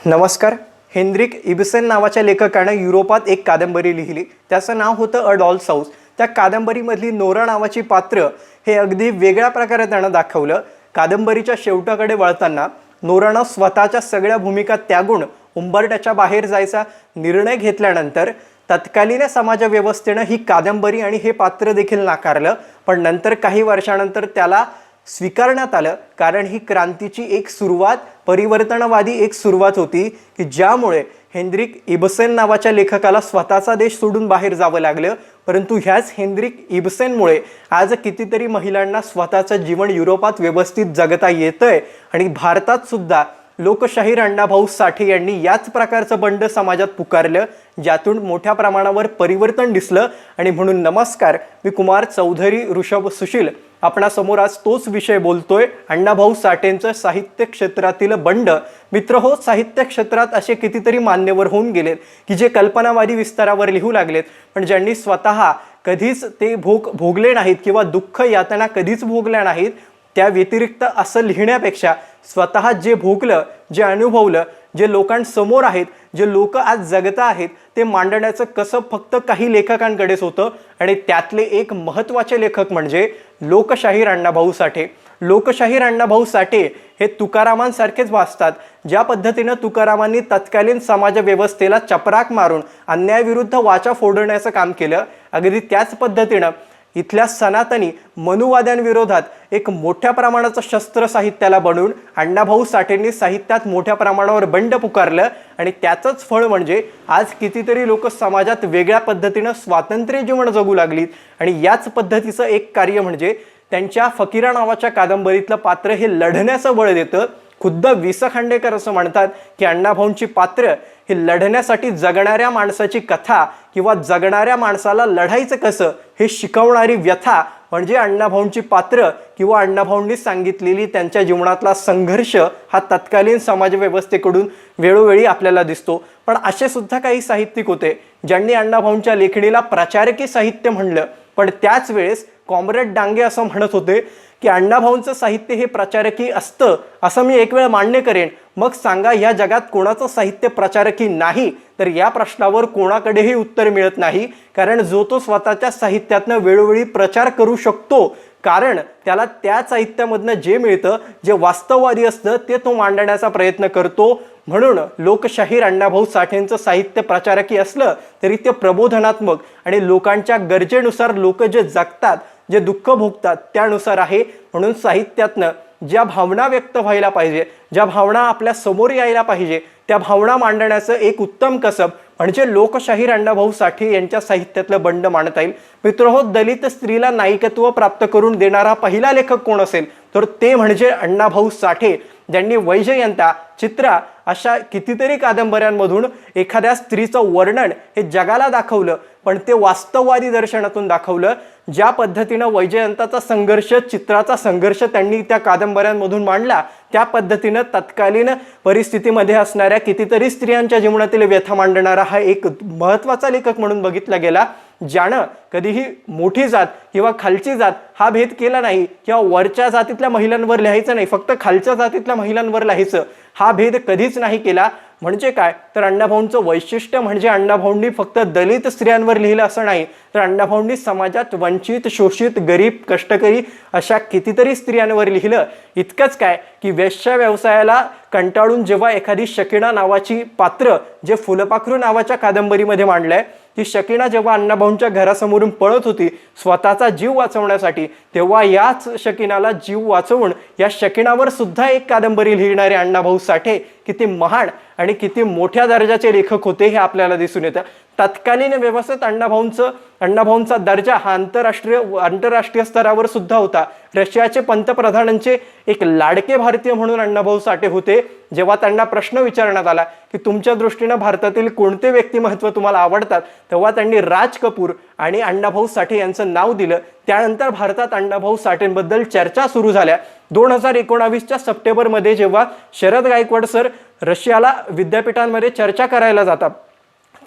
नमस्कार. Heinrich Ibsen नावाच्या लेखकानं युरोपात एक कादंबरी लिहिली. त्याचं नाव होतं अ डॉल्स हाऊस. त्या कादंबरीमधली नोरा नावाची पात्र हे अगदी वेगळ्या प्रकारे त्यानं दाखवलं. कादंबरीच्या शेवटाकडे वळताना नोरानं स्वतःच्या सगळ्या भूमिका त्यागून उंबरठ्याच्या बाहेर जायचा निर्णय घेतल्यानंतर तत्कालीन समाजव्यवस्थेनं ही कादंबरी आणि हे पात्र देखील नाकारलं. पण नंतर काही वर्षानंतर त्याला स्वीकारण्यात आलं, कारण ही क्रांतीची एक सुरुवात, परिवर्तनवादी एक सुरुवात होती की ज्यामुळे हेनरिक इब्सन नावाच्या लेखकाला स्वतःचा देश सोडून बाहेर जावं लागलं. परंतु ह्याच हेनरिक इब्सनमुळे आज कितीतरी महिलांना स्वतःचं जीवन युरोपात व्यवस्थित जगता येतंय. आणि भारतात सुद्धा लोकशाहीर अण्णाभाऊ साठे यांनी याच प्रकारचं बंड समाजात पुकारलं, ज्यातून मोठ्या प्रमाणावर परिवर्तन दिसलं. आणि म्हणून नमस्कार, मी कुमार चौधरी ऋषभ सुशील आपणासमोर आज तोच विषय बोलतोय, अण्णाभाऊ साठेंचं साहित्य क्षेत्रातील बंड. मित्रहो, साहित्य क्षेत्रात असे कितीतरी मान्यवर होऊन गेलेत की जे कल्पनावादी विस्तारावर लिहू लागलेत, पण ज्यांनी स्वतः कधीच ते भोगले नाहीत किंवा दुःख यातना कधीच भोगल्या नाहीत. त्या व्यतिरिक्त असं लिहिण्यापेक्षा स्वतः जे भोगलं, जे अनुभवलं, जे लोकांसमोर आहेत, जे लोक आज जगत आहेत, ते मांडण्याचं कसं फक्त काही लेखकांकडेच होतं. आणि त्यातले एक महत्त्वाचे लेखक म्हणजे लोकशाहीर अण्णाभाऊ साठे. लोकशाहीर अण्णाभाऊ साठे हे तुकारामांसारखेच वाचतात. ज्या पद्धतीनं तुकारामांनी तत्कालीन समाज व्यवस्थेला चपराक मारून अन्यायाविरुद्ध वाचा फोडण्याचं काम केलं, अगदी त्याच पद्धतीनं इथल्या सनातनी मनुवाद्यांविरोधात एक मोठ्या प्रमाणाचं शस्त्र साहित्याला बनवून अण्णाभाऊ साठेंनी साहित्यात मोठ्या प्रमाणावर बंड पुकारलं. आणि त्याचंच फळ म्हणजे आज कितीतरी लोक समाजात वेगळ्या पद्धतीनं स्वातंत्र्य जीवन जगू लागलीत. आणि याच पद्धतीचं एक कार्य म्हणजे त्यांच्या फकीरा नावाच्या कादंबरीतलं पात्र हे लढण्याचं बळ देतं. खुद्द वि स खांडेकर असं म्हणतात की अण्णाभाऊंची पात्र ही लढण्यासाठी जगणाऱ्या माणसाची कथा किंवा जगणाऱ्या माणसाला लढायचं कसं हे शिकवणारी व्यथा म्हणजे अण्णाभाऊंची पात्र किंवा अण्णाभाऊंनी सांगितलेली त्यांच्या जीवनातला संघर्ष हा तत्कालीन समाजव्यवस्थेकडून वेळोवेळी आपल्याला दिसतो. पण असे सुद्धा काही साहित्यिक होते ज्यांनी अण्णाभाऊंच्या लेखणीला प्रचारकी साहित्य म्हणलं. पण त्याच वेळेस कॉम्रेड डांगे असं म्हणत होते की अण्णाभाऊंचं साहित्य हे प्रचारकी असतं असं मी एक वेळ मान्य करेन. मग सांगा, या जगात कोणाचं साहित्य प्रचारकी नाही? तर या प्रश्नावर कोणाकडेही उत्तर मिळत नाही, कारण जो तो स्वतःच्या साहित्यातनं वेळोवेळी प्रचार करू शकतो, कारण त्याला त्या साहित्यामधनं जे मिळतं, जे वास्तववादी असतं, ते तो मांडण्याचा प्रयत्न करतो. म्हणून लोकशाहीर अण्णाभाऊ साठेंचं साहित्य प्रचारकी असलं तरी ते प्रबोधनात्मक आणि लोकांच्या गरजेनुसार लोक जे जगतात, जे दुःख भोगतात त्यानुसार आहे. म्हणून साहित्यातनं ज्या भावना व्यक्त व्हायला पाहिजे, ज्या भावना आपल्या समोर यायला पाहिजे, त्या भावना मांडण्याचं एक उत्तम कसब म्हणजे लोकशाहीर अण्णाभाऊ साठे यांच्या साहित्यातलं बंड मांडता येईल. मित्रहो, दलित स्त्रीला नायकत्व प्राप्त करून देणारा पहिला लेखक कोण असेल तर ते म्हणजे अण्णाभाऊ साठे, ज्यांनी वैजयंता, चित्रा अशा कितीतरी कादंबऱ्यांमधून एखाद्या स्त्रीचं वर्णन हे जगाला दाखवलं, पण ते वास्तववादी दर्शनातून दाखवलं. ज्या पद्धतीनं वैजयंताचा संघर्ष, चित्राचा संघर्ष त्यांनी त्या कादंबऱ्यांमधून मांडला, त्या पद्धतीनं तत्कालीन परिस्थितीमध्ये असणाऱ्या कितीतरी स्त्रियांच्या जीवनातील व्यथा मांडणारा हा एक महत्त्वाचा लेखक म्हणून बघितला गेला, ज्यानं कधीही मोठी जात किंवा खालची जात हा भेद केला नाही, किंवा वरच्या जातीतल्या महिलांवर लिहायचं नाही, फक्त खालच्या जातीतल्या महिलांवर लिहायचं, हा भेद कधीच नाही केला. म्हणजे काय तर अण्णाभाऊंचं वैशिष्ट्य म्हणजे अण्णाभाऊंनी फक्त दलित स्त्रियांवर लिहिलं असं नाही, तर अण्णाभाऊंनी समाजात वंचित, शोषित, गरीब, कष्टकरी अशा कितीतरी स्त्रियांवर लिहिलं. इतकंच काय की वेश्या व्यवसायाला कंटाळून जेव्हा एखादी शकीना नावाची पात्र जे फुलपाखरू नावाच्या कादंबरीमध्ये मांडलंय, ती शकीना जेव्हा अण्णाभाऊंच्या घरासमोरून पळत होती स्वतःचा जीव वाचवण्यासाठी, तेव्हा याच शकीनाला जीव वाचवून या शकीनावर सुद्धा एक कादंबरी लिहिणारे अण्णाभाऊ साठे किती महान आणि किती मोठ्या दर्जाचे लेखक होते हे आपल्याला दिसून येतं. तत्कालीन व्यवस्थेत अण्णाभाऊंचा दर्जा हा आंतरराष्ट्रीय स्तरावर सुद्धा होता. रशियाचे पंतप्रधानांचे एक लाडके भारतीय म्हणून अण्णाभाऊ साठे होते. जेव्हा त्यांना प्रश्न विचारण्यात आला की तुमच्या दृष्टीनं भारतातील कोणते व्यक्तिमत्व तुम्हाला आवडतात, तेव्हा त्यांनी राज कपूर आणि अण्णाभाऊ साठे यांचं नाव दिलं. त्यानंतर भारतात अण्णाभाऊ साठेंबद्दल चर्चा सुरू झाल्या. 2019च्या सप्टेंबरमध्ये जेव्हा शरद गायकवाड सर रशियाला विद्यापीठांमध्ये चर्चा करायला जातात,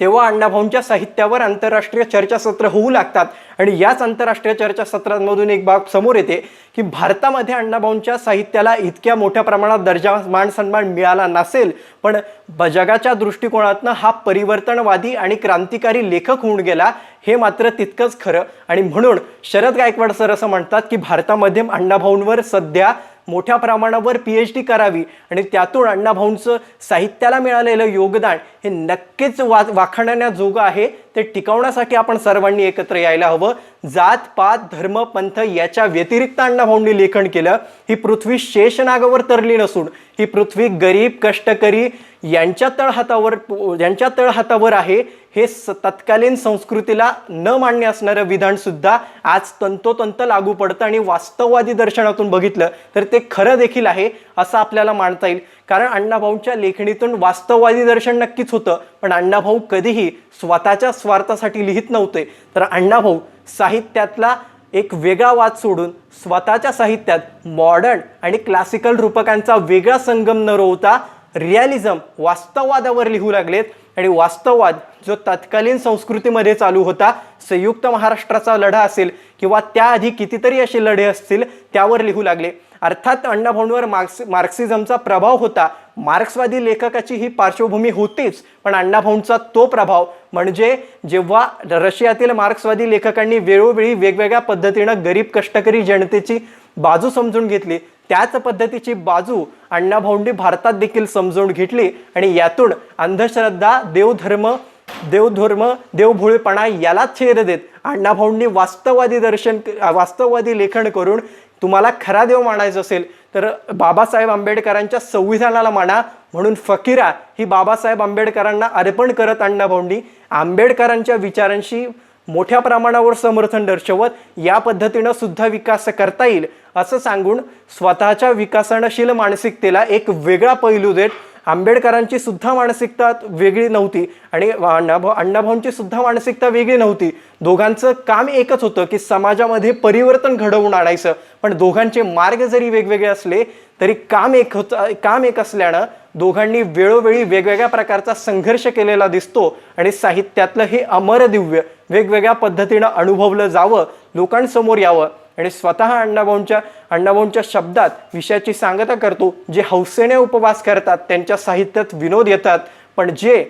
तेव्हा अण्णाभाऊंच्या साहित्यावर आंतरराष्ट्रीय चर्चासत्र होऊ लागतात आणि याच आंतरराष्ट्रीय चर्चासत्रांमधून एक बाब समोर येते की भारतामध्ये अण्णाभाऊंच्या साहित्याला इतक्या मोठ्या प्रमाणात दर्जा मान सन्मान मिळाला नसेल, पण जगाच्या दृष्टिकोनातनं हा परिवर्तनवादी आणि क्रांतिकारी लेखक होऊन गेला हे मात्र तितकंच खरं। आणि म्हणून शरद गायकवाड सर असं म्हणतात की भारतामध्ये अण्णाभाऊंवर सध्या मोठ्या प्रमाणावर PhD करावी आणि त्यातून अण्णाभाऊंचं साहित्याला मिळालेलं योगदान हे नक्कीच वाखाणण्याजोगं आहे। ते टिकवण्यासाठी आपण सर्वांनी एकत्र यायला हवं। जात पात धर्म पंथ याच्या व्यतिरिक्त अण्णाभाऊंनी लेखन केलं। ही पृथ्वी शेषनागावर तरली नसून ही पृथ्वी गरीब कष्टकरी यांच्या तळहातावर आहे। हे तत्कालीन संस्कृतीला न मान्य असणारं विधान सुद्धा आज तंतोतंत लागू पडतं आणि वास्तववादी दर्शनातून बघितलं तर ते खरं देखील आहे असं आपल्याला मानता येईल। कारण अण्णाभाऊंच्या लेखणीतून वास्तववादी दर्शन नक्कीच होतं, पण अण्णाभाऊ कधीही स्वतःच्या स्वार्थासाठी लिहित नव्हते। तर अण्णाभाऊ साहित्यातला एक वेगळा वाद सोडून स्वतःच्या साहित्यात मॉडर्न आणि क्लासिकल रूपकांचा वेगळा संगम न रोवता रिअलिझम वास्तववादावर लिहू लागलेत आणि वास्तववाद जो तत्कालीन संस्कृतीमध्ये चालू होता, संयुक्त महाराष्ट्राचा लढा असेल किंवा त्याआधी कितीतरी असे लढे असतील त्यावर लिहू लागले। अर्थात अण्णाभाऊंवर मार्क्सिझमचा प्रभाव होता, मार्क्सवादी लेखकाची ही पार्श्वभूमी होतीच, पण अण्णाभाऊंचा तो प्रभाव म्हणजे जेव्हा रशियातील मार्क्सवादी लेखकांनी वेळोवेळी वेगवेगळ्या पद्धतीनं गरीब कष्टकरी जनतेची बाजू समजून घेतली, त्याच पद्धतीची बाजू अण्णाभाऊंनी भारतात देखील समजून घेतली आणि यातून अंधश्रद्धा देवभोळेपणा याला छेद देत अण्णाभाऊंनी वास्तववादी लेखन करून तुम्हाला खरा देव मानायचा असेल तर बाबासाहेब आंबेडकरांच्या संविधानाला माना म्हणून फकीरा ही बाबासाहेब आंबेडकरांना अर्पण करत अण्णाभाऊंनी आंबेडकरांच्या विचारांशी मोठ्या प्रमाणावर समर्थन दर्शवत या पद्धतीनं सुद्धा विकास करता येईल असं सांगून स्वतःच्या विकसनशील मानसिकतेला एक वेगळा पैलू देत आंबेडकरांची सुद्धा मानसिकता वेगळी नव्हती आणि अण्णाभाऊंची सुद्धा मानसिकता वेगळी नव्हती। दोघांचं काम एकच होतं की समाजामध्ये परिवर्तन घडवून आणायचं, पण दोघांचे मार्ग जरी वेगवेगळे असले तरी काम एक असल्यानं दोघांनी वेळोवेळी वेगवेगळ्या प्रकारचा संघर्ष केलेला दिसतो आणि साहित्यातलं हे अमर दिव्य वेगवेगळ्या पद्धतीनं अनुभवलं जावं, लोकांसमोर यावं आणि स्वतः अण्णाभाऊंच्या शब्दात विषयाची सांगता करतो। जे हौसेने उपवास करतात त्यांच्या साहित्यात विनोद येतात, पण जे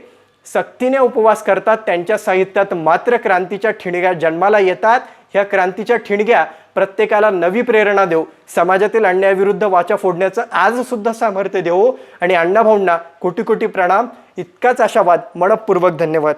सक्तीने उपवास करतात त्यांच्या साहित्यात मात्र क्रांतीच्या ठिणग्या जन्माला येतात। ह्या क्रांतीच्या ठिणग्या प्रत्येकाला नवी प्रेरणा देऊ, समाजातील अन्यायाविरुद्ध वाचा फोडण्याचं आज सुद्धा सामर्थ्य देऊ आणि अण्णाभाऊंना कोटी कोटी प्रणाम। इतकाच आशावाद, मनपूर्वक धन्यवाद।